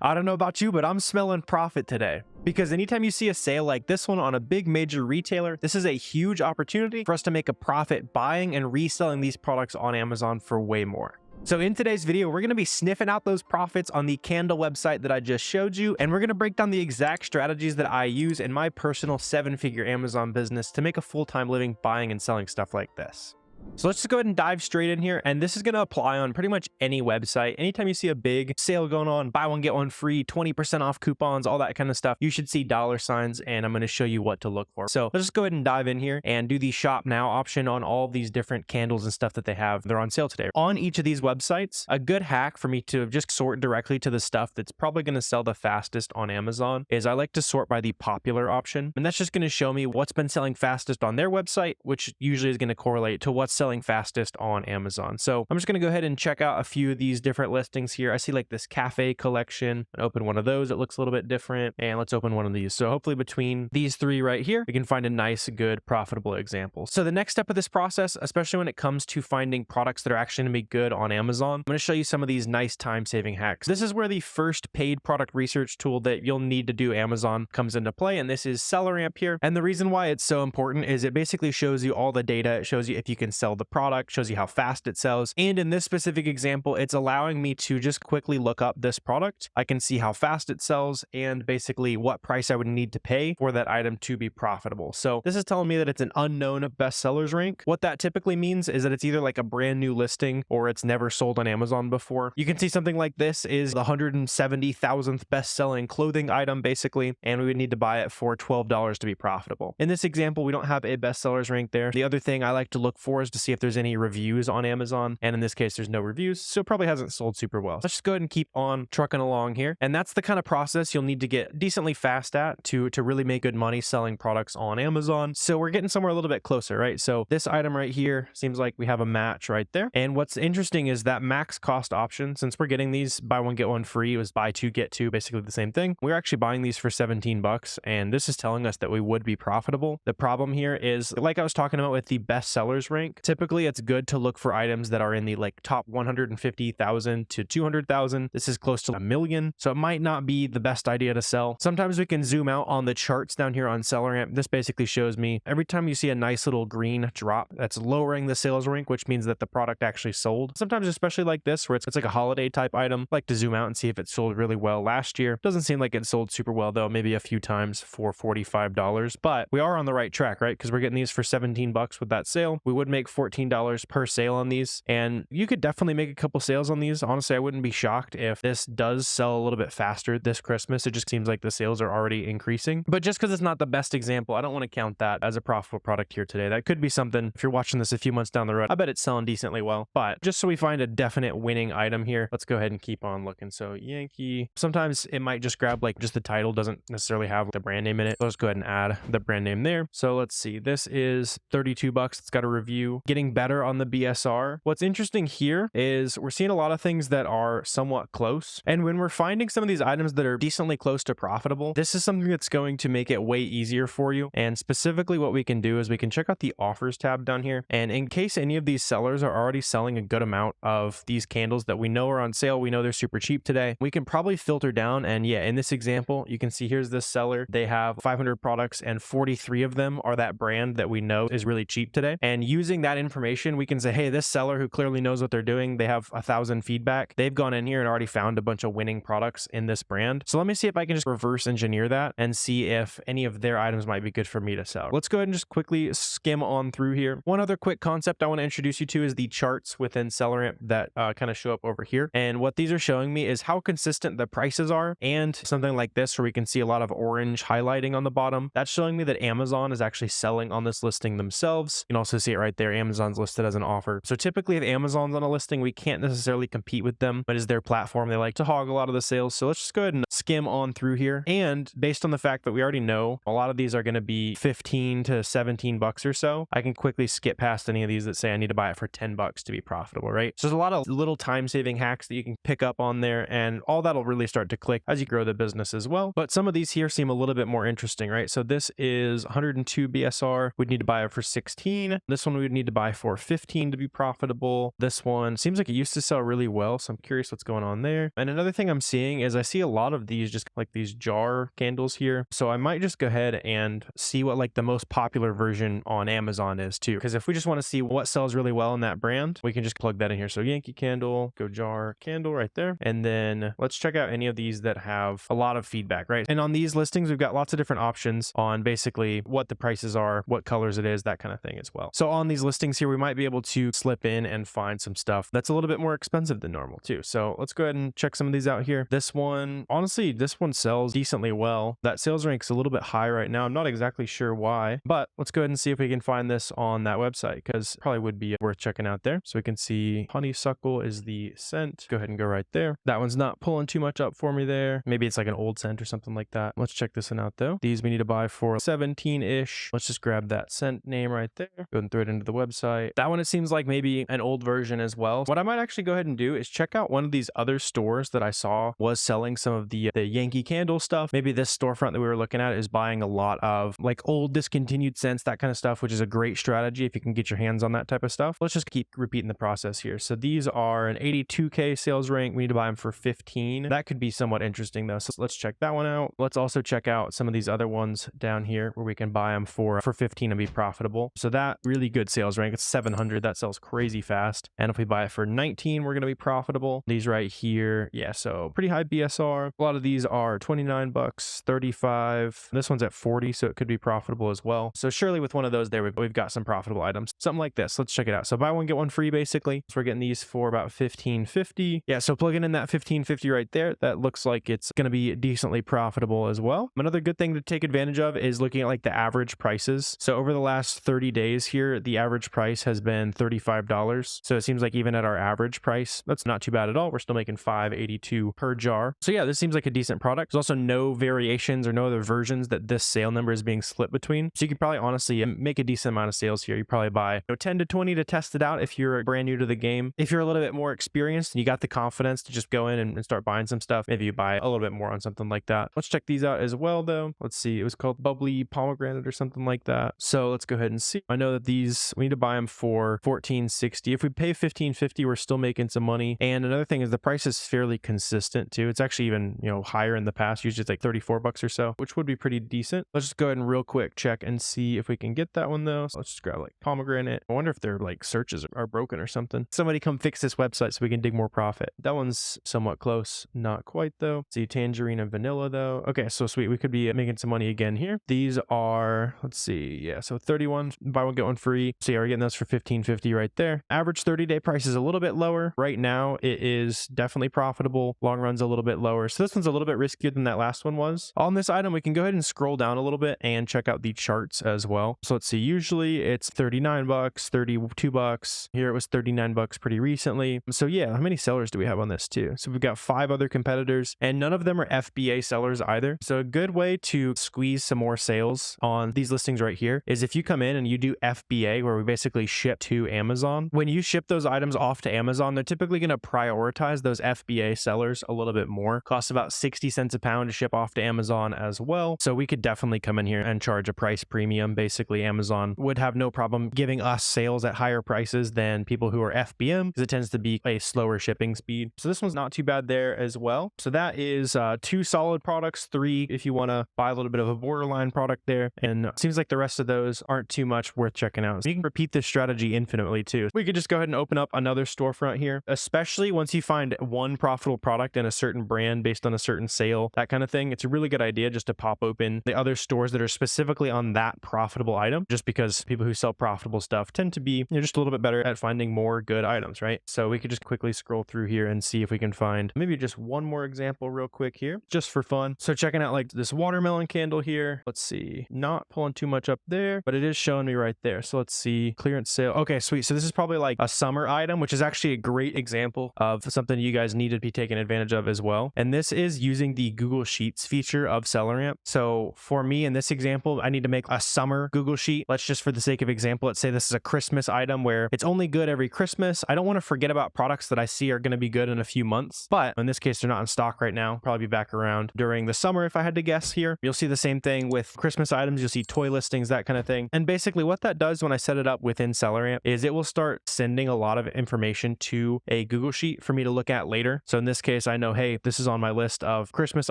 I don't know about you, but I'm smelling profit today. Because anytime you see a sale like this one on a big major retailer, this is a huge opportunity for us to make a profit buying and reselling these products on Amazon for way more. So in today's video, we're going to be sniffing out those profits on the candle website that I just showed you, and we're going to break down the exact strategies that I use in my personal 7-figure Amazon business to make a full-time living buying and selling stuff like this. So let's just go ahead and dive straight in here, and this is going to apply on pretty much any website. Anytime you see a big sale going on, buy one, get one free, 20% off coupons, all that kind of stuff, you should see dollar signs, and I'm going to show you what to look for. So let's just go ahead and dive in here and do the shop now option on all these different candles and stuff that they have. They're on sale today. On each of these websites, a good hack for me to just sort directly to the stuff that's probably going to sell the fastest on Amazon is I like to sort by the popular option, and that's just going to show me what's been selling fastest on their website, which usually is going to correlate to what's selling fastest on Amazon. So I'm just going to go ahead and check out a few of these different listings here. I see like this cafe collection. I open one of those. It looks a little bit different. And let's open one of these. So hopefully between these three right here, we can find a nice, good, profitable example. So the next step of this process, especially when it comes to finding products that are actually going to be good on Amazon, I'm going to show you some of these nice time-saving hacks. This is where the first paid product research tool that you'll need to do Amazon comes into play. And this is SellerAmp here. And the reason why it's so important is it basically shows you all the data. It shows you if you can sell the product, shows you how fast it sells. And in this specific example, it's allowing me to just quickly look up this product. I can see how fast it sells and basically what price I would need to pay for that item to be profitable. So this is telling me that it's an unknown bestsellers rank. What that typically means is that it's either like a brand new listing or it's never sold on Amazon before. You can see something like this is the 170,000th best-selling clothing item basically, and we would need to buy it for $12 to be profitable. In this example, we don't have a bestsellers rank there. The other thing I like to look for is to see if there's any reviews on Amazon, and in this case there's no reviews, so it probably hasn't sold super well. Let's just go ahead and keep on trucking along here, and that's the kind of process you'll need to get decently fast at to really make good money selling products on Amazon. So we're getting somewhere a little bit closer, right? So this item right here seems like we have a match right there, and what's interesting is that max cost option, since we're getting these buy one get one free, it was buy two get two, basically the same thing. We're actually buying these for 17 bucks, and this is telling us that we would be profitable. The problem here is, like I was talking about with the best sellers rank, typically it's good to look for items that are in the like top 150,000 to 200,000. This is close to $1 million, so it might not be the best idea to sell. Sometimes we can zoom out on the charts down here on SellerAmp. This basically shows me every time you see a nice little green drop, that's lowering the sales rank, which means that the product actually sold. Sometimes, especially like this, where it's like a holiday type item, I like to zoom out and see if it sold really well last year. Doesn't seem like it sold super well though, maybe a few times for $45, but we are on the right track, right? Because we're getting these for 17 bucks with that sale. We would make $14 per sale on these, and you could definitely make a couple sales on these. Honestly, I wouldn't be shocked if this does sell a little bit faster this Christmas. It just seems like the sales are already increasing, but just because it's not the best example, I don't want to count that as a profitable product here today. That could be something, if you're watching this a few months down the road, I bet it's selling decently well. But just so we find a definite winning item here, let's go ahead and keep on looking. So Yankee, sometimes it might just grab like just the title, doesn't necessarily have the brand name in it. Let's go ahead and add the brand name there. So let's see, this is 32 bucks. It's got a review, getting better on the BSR. What's interesting here is we're seeing a lot of things that are somewhat close. And when we're finding some of these items that are decently close to profitable, this is something that's going to make it way easier for you. And specifically what we can do is we can check out the offers tab down here. And in case any of these sellers are already selling a good amount of these candles that we know are on sale, we know they're super cheap today, we can probably filter down. And yeah, in this example, you can see here's this seller. They have 500 products and 43 of them are that brand that we know is really cheap today. And using that information, we can say, hey, this seller who clearly knows what they're doing, they have 1,000 feedback. They've gone in here and already found a bunch of winning products in this brand. So let me see if I can just reverse engineer that and see if any of their items might be good for me to sell. Let's go ahead and just quickly skim on through here. One other quick concept I want to introduce you to is the charts within SellerAmp that kind of show up over here. And what these are showing me is how consistent the prices are, and something like this where we can see a lot of orange highlighting on the bottom. That's showing me that Amazon is actually selling on this listing themselves. You can also see it right there. Amazon's listed as an offer. So typically if Amazon's on a listing, we can't necessarily compete with them, but as their platform, they like to hog a lot of the sales. So let's just go ahead and skim on through here. And based on the fact that we already know a lot of these are going to be 15 to 17 bucks or so, I can quickly skip past any of these that say I need to buy it for 10 bucks to be profitable, right? So there's a lot of little time-saving hacks that you can pick up on there, and all that'll really start to click as you grow the business as well. But some of these here seem a little bit more interesting, right? So this is 102 BSR. We'd need to buy it for 16. This one we would need to buy for 15 to be profitable. This one seems like it used to sell really well, so I'm curious what's going on there. And another thing I'm seeing is I see a lot of these just like these jar candles here. So I might just go ahead and see what like the most popular version on Amazon is too. Because if we just want to see what sells really well in that brand, we can just plug that in here. So Yankee candle, go jar candle right there. And then let's check out any of these that have a lot of feedback, right? And on these listings, we've got lots of different options on basically what the prices are, what colors it is, that kind of thing as well. So on these listings here, we might be able to slip in and find some stuff that's a little bit more expensive than normal too. So let's go ahead and check some of these out here. This one, honestly, this one sells decently well. That sales rank's a little bit high right now. I'm not exactly sure why, but let's go ahead and see if we can find this on that website, because probably would be worth checking out there. So we can see honeysuckle is the scent. Go ahead and go right there. That one's not pulling too much up for me there. Maybe it's like an old scent or something like that. Let's check this one out though. These we need to buy for 17-ish. Let's just grab that scent name right there. Go ahead and throw it into the website. That one, it seems like maybe an old version as well. What I might actually go ahead and do is check out one of these other stores that I saw was selling some of the Yankee candle stuff. Maybe this storefront that we were looking at is buying a lot of like old discontinued scents, that kind of stuff, which is a great strategy if you can get your hands on that type of stuff. Let's just keep repeating the process here. So these are an 82K sales rank. We need to buy them for 15. That could be somewhat interesting though. So let's check that one out. Let's also check out some of these other ones down here where we can buy them for 15 and be profitable. So that really good sales rank. It's 700. That sells crazy fast. And if we buy it for 19, we're going to be profitable. These right here. Yeah. So pretty high BSR. A lot of these are 29 bucks, 35. This one's at 40. So it could be profitable as well. So surely with one of those there, we've got some profitable items, something like this. Let's check it out. So buy one, get one free basically. So we're getting these for about 15.50. Yeah. So plugging in that 15.50 right there, that looks like it's going to be decently profitable as well. Another good thing to take advantage of is looking at like the average prices. So over the last 30 days here, the average price has been $35. So it seems like even at our average price, that's not too bad at all. We're still making $5.82 per jar. So yeah, this seems like a decent product. There's also no variations or no other versions that this sale number is being split between. So you could probably honestly make a decent amount of sales here. You probably buy 10 to 20 to test it out if you're brand new to the game. If you're a little bit more experienced and you got the confidence to just go in and start buying some stuff, maybe you buy a little bit more on something like that. Let's check these out as well though. Let's see. It was called Bubbly Pomegranate or something like that. So let's go ahead and see. I know that these, we need to buy them for $14.60. If we pay $15.50, we're still making some money. And another thing is the price is fairly consistent too. It's actually even, higher in the past. Usually it's like 34 bucks or so, which would be pretty decent. Let's just go ahead and real quick check and see if we can get that one though. So let's just grab like pomegranate. I wonder if their like searches are broken or something. Somebody come fix this website so we can dig more profit. That one's somewhat close. Not quite though. See, tangerine and vanilla though. Okay, so sweet. We could be making some money again here. These are, let's see. Yeah, so 31, buy one, get one free. So yeah, we're getting those for $15.50 right there. Average 30-day price is a little bit lower. Right now, it is definitely profitable. Long run's a little bit lower. So this one's a little bit riskier than that last one was. On this item, we can go ahead and scroll down a little bit and check out the charts as well. So let's see, usually it's 39 bucks, 32 bucks. Here it was 39 bucks pretty recently. So yeah, how many sellers do we have on this too? So we've got 5 other competitors and none of them are FBA sellers either. So a good way to squeeze some more sales on these listings right here is if you come in and you do FBA, where we basically ship to Amazon. When you ship those items off to Amazon, they're typically going to prioritize those FBA sellers a little bit more. Costs about 60 cents a pound to ship off to Amazon as well. So we could definitely come in here and charge a price premium. Basically, Amazon would have no problem giving us sales at higher prices than people who are FBM, because it tends to be a slower shipping speed. So this one's not too bad there as well. So that is 2 solid products, 3 if you want to buy a little bit of a borderline product there. And it seems like the rest of those aren't too much worth checking out. So you can repeat this strategy infinitely too. We could just go ahead and open up another storefront here, especially once you find one profitable product in a certain brand based on a certain sale, that kind of thing. It's a really good idea just to pop open the other stores that are specifically on that profitable item, just because people who sell profitable stuff tend to be just a little bit better at finding more good items, right? So we could just quickly scroll through here and see if we can find maybe just one more example real quick here, just for fun. So checking out like this watermelon candle here. Let's see, not pulling too much up there, but it is showing me right there. So let's see, clearance sale. Okay, sweet. So this is probably like a summer item, which is actually a great example of something you guys need to be taking advantage of as well. And this is using the Google Sheets feature of SellerAmp. So for me in this example, I need to make a summer Google Sheet. Let's just, for the sake of example, let's say this is a Christmas item where it's only good every Christmas. I don't want to forget about products that I see are going to be good in a few months, but in this case, they're not in stock right now. Probably be back around during the summer if I had to guess here. You'll see the same thing with Christmas items. You'll see toy listings, that kind of thing. And basically what that does when I set it up within SellerAmp is it will start sending a lot of information to a Google Sheet for me to look at later. So in this case, I know, hey, this is on my list of Christmas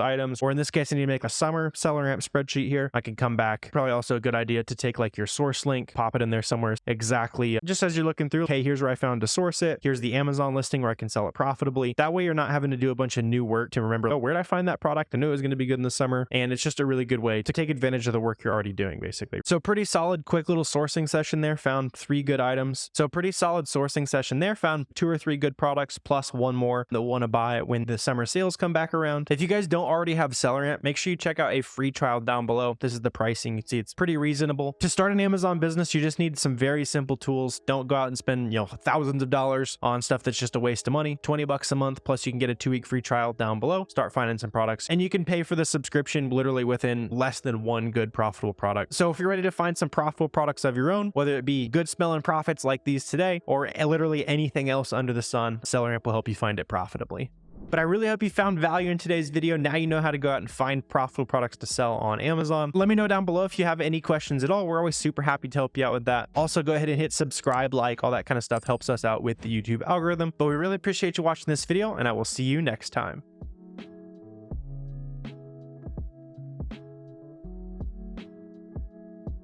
items, or in this case, I need to make a summer SellerAmp spreadsheet here. I can come back. Probably also a good idea to take like your source link, pop it in there somewhere exactly just as you're looking through. Hey, here's where I found to source it. Here's the Amazon listing where I can sell it profitably. That way you're not having to do a bunch of new work to remember, oh, where did I find that product? I knew it was going to be good in the summer. And it's just a really good way to take advantage of the work you're already doing, basically. So pretty solid, quick little sourcing session there. Found 3 good items. So pretty solid sourcing session there. Found 2 or 3 good products plus 1 more that want to buy it when the summer sales come back around. If you guys don't already have SellerAmp, make sure you check out a free trial down below. This is the pricing. You can see it's pretty reasonable. To start an Amazon business, you just need some very simple tools. Don't go out and spend, thousands of dollars on stuff that's just a waste of money. 20 bucks a month, plus you can get a 2-week free trial down below. Start finding some products, and you can pay for the subscription literally within less than 1 good profitable product. So if you're ready to find some profitable products of your own, whether it be good smelling profits like these today, or literally anything else under the sun, SellerAmp will help you find it profitably. But I really hope you found value in today's video. Now you know how to go out and find profitable products to sell on Amazon. Let me know down below if you have any questions at all. We're always super happy to help you out with that. Also, go ahead and hit subscribe, like, all that kind of stuff helps us out with the YouTube algorithm. But we really appreciate you watching this video, and I will see you next time.